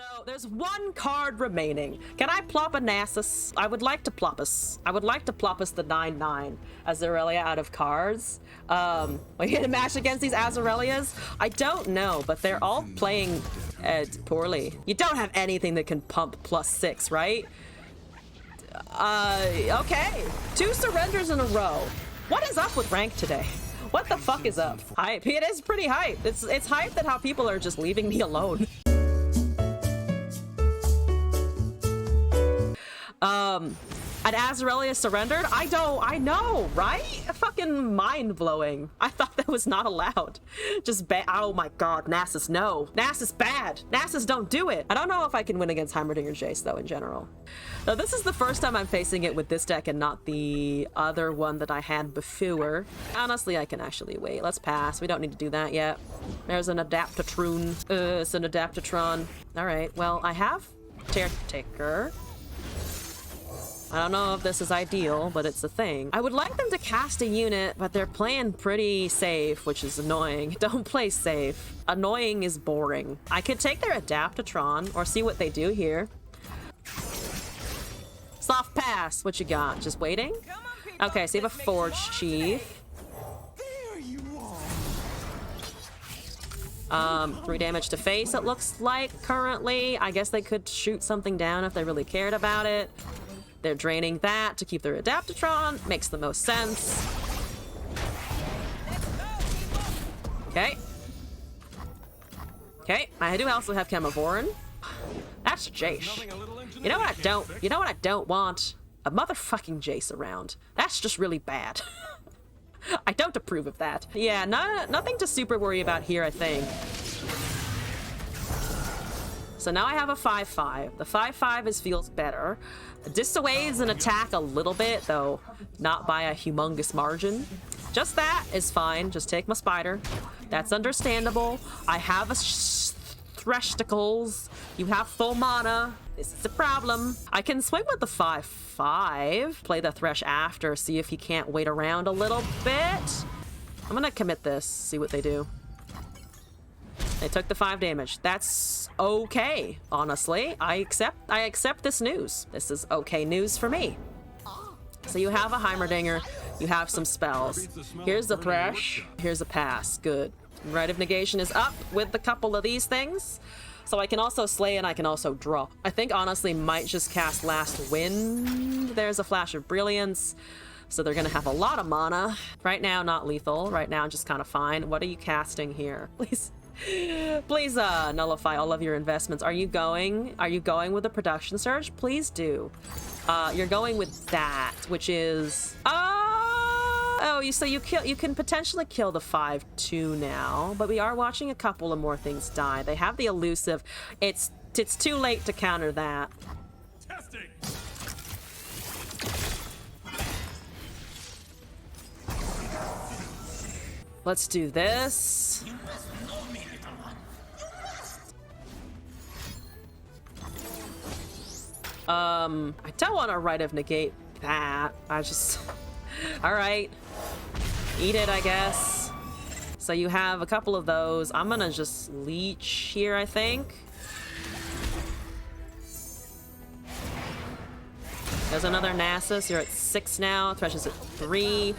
So there's one card remaining. Can I plop a Nasus? I would like to plop us. I would like to plop us the 9/9 Azarelia out of cards. We get a match against these Azarelias? I don't know, but they're all playing poorly. You don't have anything that can pump +6, right? Okay. 2 surrenders in a row. What is up with rank today? What the fuck is up? Hype. It is pretty hype. It's hype that how people are just leaving me alone. An Azarelia surrendered? I know, right? Fucking mind-blowing. I thought that was not allowed. Just oh my god, Nasus, no. Nasus bad. Nasus, don't do it. I don't know if I can win against Heimerdinger Jace, though, in general. Now, this is the first time I'm facing it with this deck and not the other one that I had before. Honestly, I can actually wait. Let's pass. We don't need to do that yet. There's an Adaptatron. It's an Adaptatron. All right, well, I have Caretaker. I don't know if this is ideal, but it's a thing. I would like them to cast a unit, but they're playing pretty safe, which is annoying. Don't play safe. Annoying is boring. I could take their Adaptatron or see what they do here. Soft pass. What you got? Just waiting? Okay, so you have a Forge Chief. 3 damage to face, it looks like, currently. I guess they could shoot something down if they really cared about it. They're draining that to keep their Adaptatron. Makes the most sense. Okay. Okay, I do also have Chemovoran. That's Jace. You know what I don't want? A motherfucking Jace around. That's just really bad. I don't approve of that. Yeah, nothing to super worry about here, I think. So now I have a 5/5. The 5/5 feels better. Dissuades an attack a little bit, though not by a humongous margin. Just that is fine. Just take my spider. That's understandable. I have a Threshticles. You have full mana. This is a problem. I can swing with the 5/5. Play the Thresh after. See if he can't wait around a little bit. I'm gonna commit this. See what they do. They took the 5 damage. That's okay, honestly. I accept this news. This is okay news for me. So you have a Heimerdinger. You have some spells. Here's the Thresh. Here's a pass. Good. Rite of Negation is up with a couple of these things. So I can also slay and I can also draw. I think, honestly, might just cast Last Wind. There's a Flash of Brilliance. So they're going to have a lot of mana. Right now, not lethal. Right now, just kind of fine. What are you casting here? Please nullify all of your investments. Are you going with a production surge? Please do. You're going with that, which is so you can potentially kill the 5/2 now, but we are watching a couple of more things die. They have the elusive. It's too late to counter that. Testing. Let's do this. I don't want to Rite of Negate that. All right. Eat it, I guess. So you have a couple of those. I'm gonna just leech here, I think. There's another Nasus. You're at 6 now. Thresh is at 3.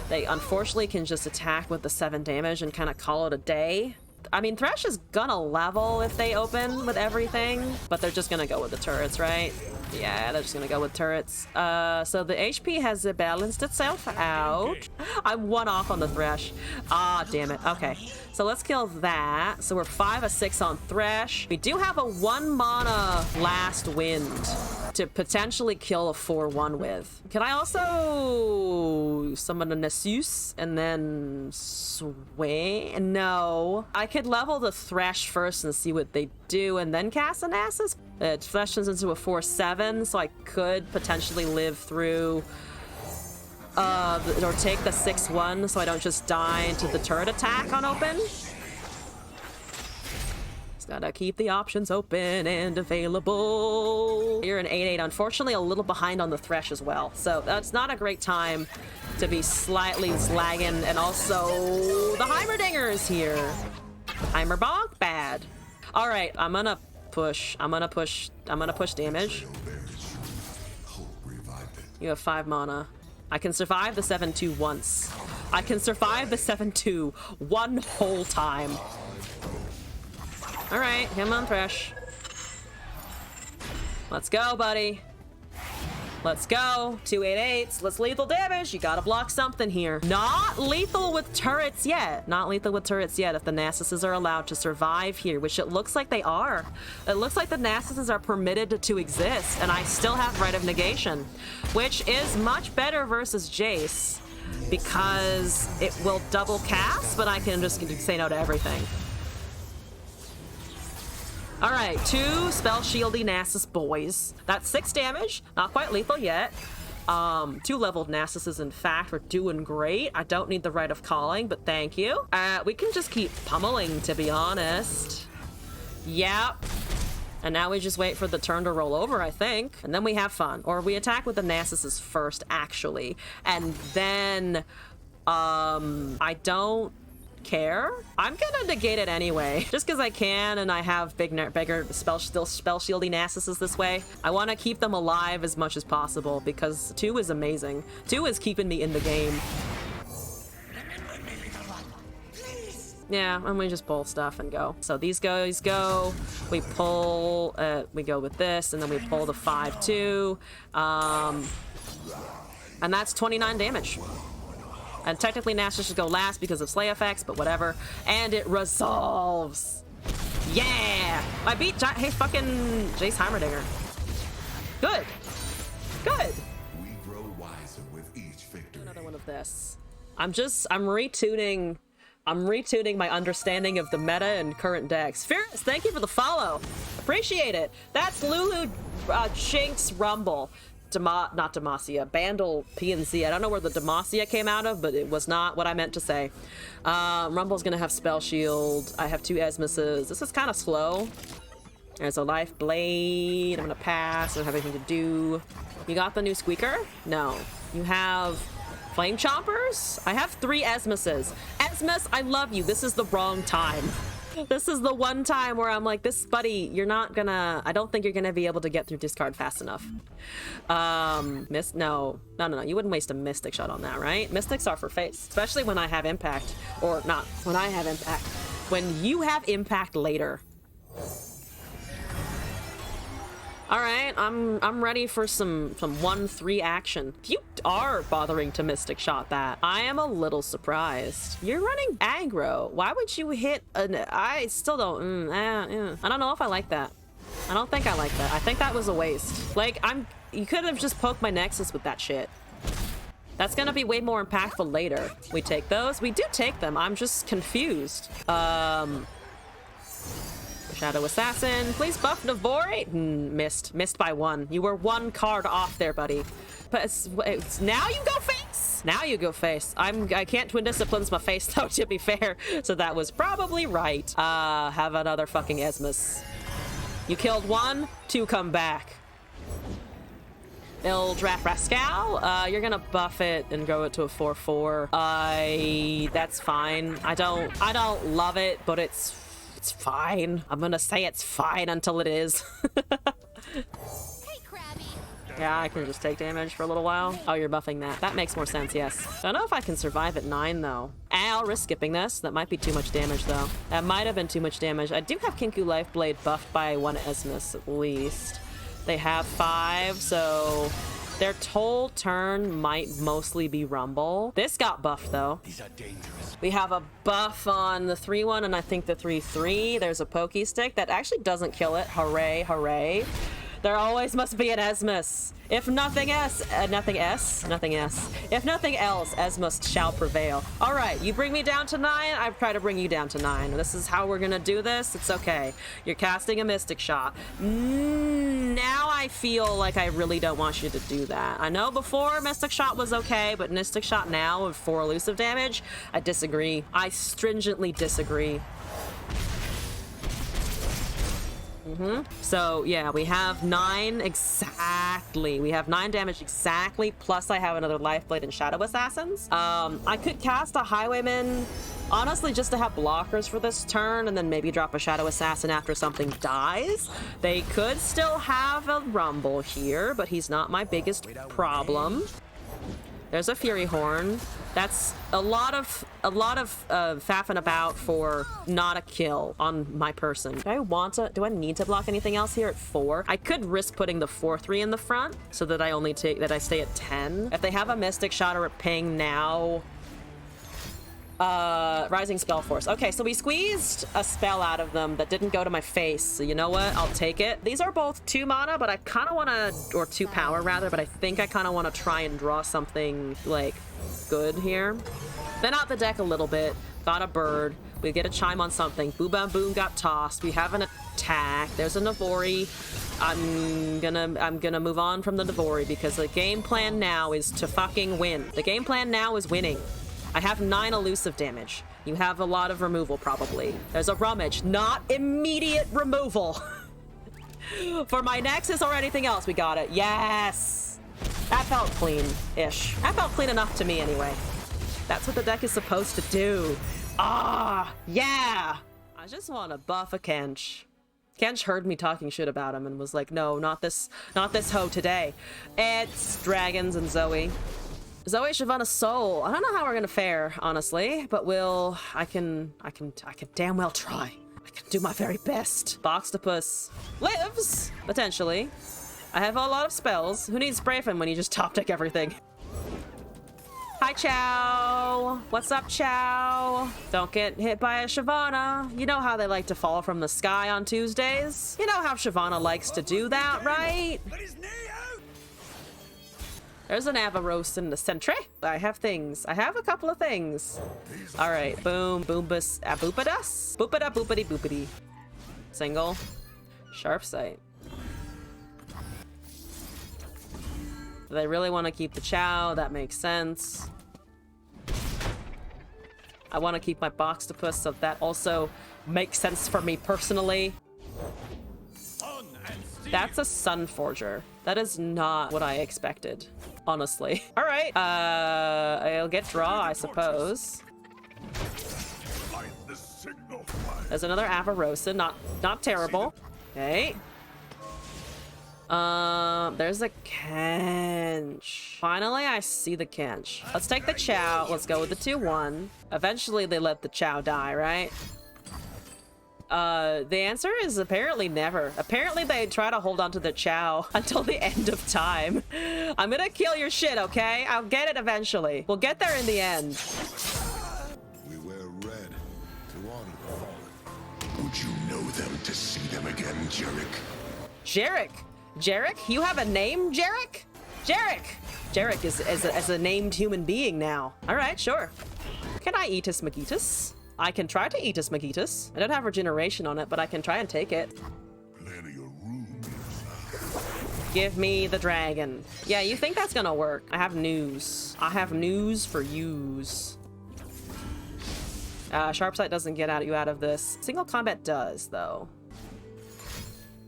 They unfortunately can just attack with the 7 damage and kind of call it a day. I mean, Thresh is gonna level if they open with everything, but they're just gonna go with the turrets, right? Yeah, they're just gonna go with turrets. So the HP has balanced itself out. I'm 1 off on the Thresh. Ah, damn it. Okay, so let's kill that. So we're 5 of 6 on Thresh. We do have a 1 mana Last Wind to potentially kill a 4/1 with. Can I also summon a Nasus and then swing? No. I could level the Thresh first and see what they do and then cast a Nasus. It flashes into a 4/7, so I could potentially live through or take the 6/1 so I don't just die into the turret attack on open. Just gotta keep the options open and available. You're an 8/8. Unfortunately, a little behind on the Thresh as well. So that's not a great time to be slightly lagging. And also, the Heimerdinger is here. Heimerbonk, bad. All right, I'm gonna push. I'm gonna push damage. You have 5 mana. I can survive the 7-2 once. I can survive the 7-2 one whole time. All right, him on Thresh. Let's go, buddy. Let's go. 288s. Let's lethal damage. You gotta block something here. Not lethal with turrets yet. Not lethal with turrets yet if the Nasuses are allowed to survive here, which it looks like they are. It looks like the Nasuses are permitted to exist, and I still have Right of Negation, which is much better versus Jace because it will double cast, but I can just say no to everything. All right, 2 spell shieldy Nasus boys. That's 6 damage, not quite lethal yet. 2 leveled Nasuses, in fact, we're doing great. I don't need the Rite of Calling, but thank you. We can just keep pummeling, to be honest. Yep. And now we just wait for the turn to roll over, I think. And then we have fun. Or we attack with the Nasuses first, actually. And then, I don't care. I'm gonna negate it anyway, just because I can, and I have bigger spell shieldy Nasuses this way. I want to keep them alive as much as possible because 2 is amazing. 2 is keeping me in the game. Yeah, and we just pull stuff and go. So these guys go. We pull. We go with this, and then we pull the 5-2, and that's 29 damage. And technically Nasus should go last because of Slay effects, but whatever. And it resolves. Yeah! I beat fucking Jace Heimerdinger. Good. Good. We grow wiser with each victory. Another one of this. I'm retuning my understanding of the meta and current decks. Fierce, thank you for the follow. Appreciate it. That's Lulu Jinx Rumble. Not Demacia, Bandle PNC. I don't know where the Demacia came out of, but it was not what I meant to say. Rumble's gonna have Spell Shield. I have 2 Esmuses. This is kind of slow. There's a Life Blade. I'm gonna pass. I don't have anything to do. You got the new Squeaker? No. You have Flame Chompers? I have 3 Esmuses. Esmus, I love you. This is the wrong time. This is the one time where I'm like, this, buddy, you're not gonna, I don't think you're gonna be able to get through discard fast enough. No, you wouldn't waste a Mystic shot on that, right? Mystics are for face, especially when I have impact, or not when I have impact, when you have impact later. All right, I'm ready for some 1-3 action. You are bothering to Mystic Shot that. I am a little surprised. You're running aggro. Why would you hit an? I still don't. I don't know if I like that. I don't think I like that. I think that was a waste. Like you could have just poked my Nexus with that shit. That's gonna be way more impactful later. We take those. We do take them. I'm just confused. Shadow Assassin, please buff Navori. Missed by 1. You were 1 card off there, buddy. But it's now you go face. Now you go face. I can't Twin Disciplines my face though, to be fair. So that was probably right. Have another fucking Esmus. You killed 1, 2 come back. Il Draft Rascal, you're gonna buff it and go it to a 4/4. That's fine. I don't love it, but it's fine. I'm gonna say it's fine until it is. Hey, Krabby. Yeah, I can just take damage for a little while. Oh, you're buffing that. That makes more sense, yes. Don't know if I can survive at 9, though. I'll risk skipping this. That might be too much damage, though. That might have been too much damage. I do have Kinku Lifeblade buffed by 1 Esmus, at least. They have 5, so their whole turn might mostly be Rumble. This got buffed, though. These are dangerous. We have a buff on the 3-1 and I think the 3-3. There's a Pokey Stick that actually doesn't kill it. Hooray, hooray. There always must be an Esmus. If nothing else, If nothing else, Esmus shall prevail. All right, you bring me down to 9, I try to bring you down to 9. This is how we're gonna do this. It's okay. You're casting a Mystic Shot. Now I feel like I really don't want you to do that. I know before Mystic Shot was okay, but Mystic Shot now with 4 elusive damage, I disagree. I stringently disagree. So yeah, we have 9 exactly. We have 9 damage exactly, plus I have another Lifeblade and Shadow Assassins. I could cast a Highwayman Honestly, just to have blockers for this turn and then maybe drop a Shadow Assassin after something dies. They could still have a Rumble here, but he's not my biggest problem. There's a Fury Horn. That's a lot of faffing about for not a kill on my person. Do I need to block anything else here at 4? I could risk putting the 4/3 in the front so that I stay at 10. If they have a Mystic Shot or a Ping now, Rising Spell Force. Okay, so we squeezed a spell out of them that didn't go to my face. So you know what? I'll take it. These are both 2 mana, but I kind of want to, or 2 power rather, but I think I kind of want to try and draw something like good here. Thin out the deck a little bit. Got a bird. We get a chime on something. Boo Bam Boom got tossed. We have an attack. There's a Navori. I'm gonna move on from the Navori because the game plan now is to fucking win. The game plan now is winning. I have 9 elusive damage. You have a lot of removal, probably. There's a Rummage. Not immediate removal. For my Nexus or anything else, we got it. Yes! That felt clean-ish. That felt clean enough to me, anyway. That's what the deck is supposed to do. Ah! Yeah! I just want to buff a Kench. Kench heard me talking shit about him and was like, no, not this hoe today. It's Dragons and Zoe. Zoe, Shyvana, Soul. I don't know how we're gonna fare, honestly, but I can damn well try. I can do my very best. Boxtopus lives, potentially. I have a lot of spells. Who needs Brayfin when you just top deck everything? Hi, Chow. What's up, Chow? Don't get hit by a Shyvana. You know how they like to fall from the sky on Tuesdays? You know how Shyvana likes to do that, right? There's an Avaros in the sentry. I have things. I have a couple of things. All right. Boom. Boombus. Boopadas. Boopada boopity boopity. Single. Sharp sight. They really want to keep the Chow. That makes sense. I want to keep my Boxtopus, so that also makes sense for me personally. That's a Sunforger. That is not what I expected, honestly. All right, I'll get draw, I suppose. There's another Avarosa, not terrible. Okay. There's a Kench. Finally, I see the Kench. Let's take the Chow. Let's go with the 2/1. Eventually, they let the Chow die, right? The answer is apparently never. Apparently they try to hold on to the Chow until the end of time. I'm gonna kill your shit, okay? I'll get it eventually. We'll get there in the end. We wear red to honor the fallen. Would you know them to see them again, Jarek? Jarek? Jarek? You have a name, Jarek? Jarek! Jarek is a named human being now. All right, sure. Can I Eatus Magitus? I can try to Eatus Magitus. I don't have regeneration on it, but I can try and take it. Plenty of room. Give me the dragon. Yeah, you think that's gonna work. I have news. I have news for yous. Sharp sight doesn't get you out of this. Single combat does, though.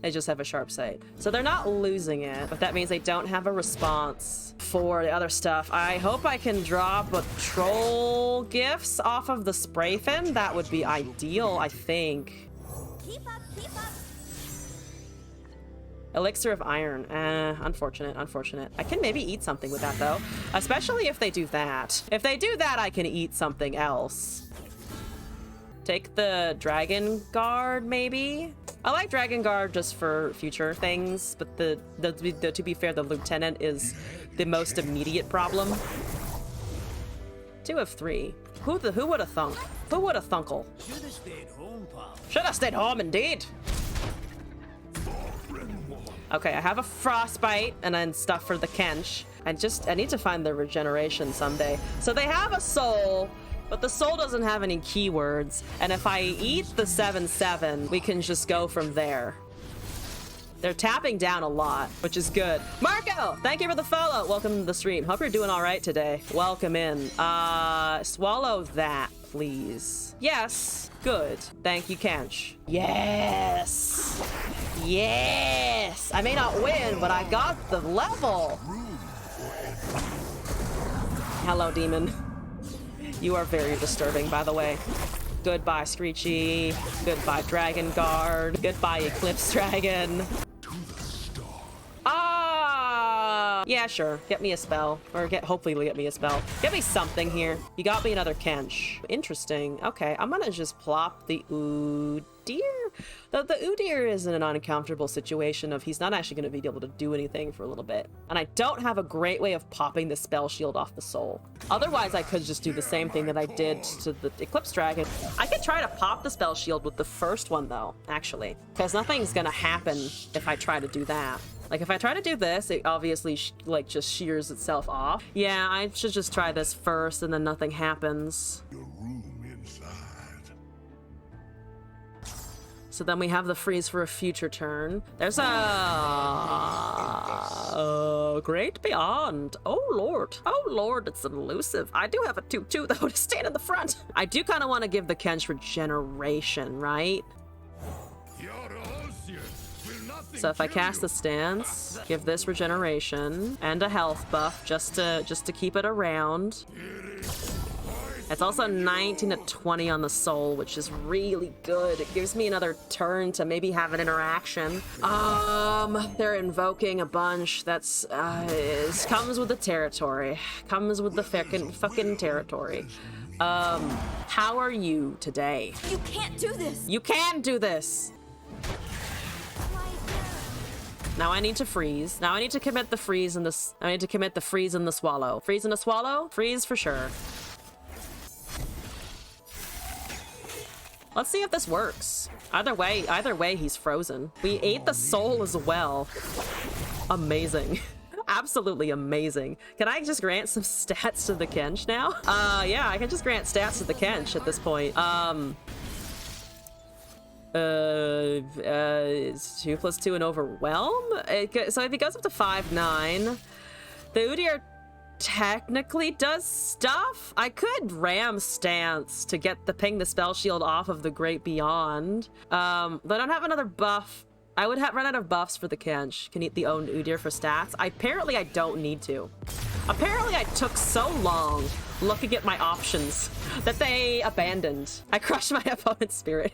They just have a sharp sight. So they're not losing it, but that means they don't have a response for the other stuff. I hope I can drop a troll gifts off of the spray fin. That would be ideal, I think. Keep up, keep up. Elixir of Iron. Unfortunate, unfortunate. I can maybe eat something with that, though. Especially if they do that. If they do that, I can eat something else. Take the Dragon Guard, maybe? I like Dragon Guard just for future things, but to be fair, the Lieutenant is the most immediate problem. 2 of 3. Who would have thunk? Who would have thunkle? Should have stayed home, pal. Should have stayed home, indeed. Okay, I have a Frostbite and then stuff for the Kench. I need to find the regeneration someday. So they have a soul, but the soul doesn't have any keywords. And if I eat the 7/7, we can just go from there. They're tapping down a lot, which is good. Marco, thank you for the follow. Welcome to the stream. Hope you're doing all right today. Welcome in. Swallow that, please. Yes, good. Thank you, Kench. Yes. Yes. I may not win, but I got the level. Hello, demon. You are very disturbing, by the way. Goodbye, Screechy. Goodbye, Dragon Guard. Goodbye, Eclipse Dragon. Ah! Yeah, sure. Get me a spell. Or hopefully get me a spell. Get me something here. You got me another Kench. Interesting. Okay, I'm gonna just plop the Udyr. The Udyr is in an uncomfortable situation of he's not actually going to be able to do anything for a little bit. And I don't have a great way of popping the spell shield off the soul. Otherwise, I could just do the same thing that I did to the Eclipse Dragon. I could try to pop the spell shield with the first one, though, actually. Because nothing's going to happen if I try to do that. Like, if I try to do this, it obviously, like, just shears itself off. Yeah, I should just try this first, and then nothing happens. Your room inside. So then we have the freeze for a future turn. There's a Great Beyond. Oh lord. Oh lord, it's elusive. I do have a 2/2 though to stand in the front. I do kind of want to give the Kench regeneration, right? So if I cast the stance, give this regeneration and a health buff just to keep it around. It's also 19 to 20 on the soul, which is really good. It gives me another turn to maybe have an interaction. They're invoking a bunch. That's it comes with the territory. Comes with the fucking territory. How are you today? You can't do this. You can do this. Now I need to freeze. Now I need to commit the freeze and this. I need to commit the freeze and the swallow. Freeze and a swallow? Freeze for sure. Let's see if this works. Either way, he's frozen. We ate the soul as well. Amazing. Absolutely amazing. Can I just grant some stats to the Kench now? Yeah, I can just grant stats to the Kench at this point. It's 2 + 2 and overwhelm? So if he goes up to 5/9, the Udyr technically does stuff. I could ram stance to get the ping the spell shield off of the Great Beyond. But I don't have another buff. I would run out of buffs for the Kench. Can eat the owned Udyr for stats. Apparently I don't need to. Apparently I took so long looking at my options that they abandoned. I crushed my opponent's spirit.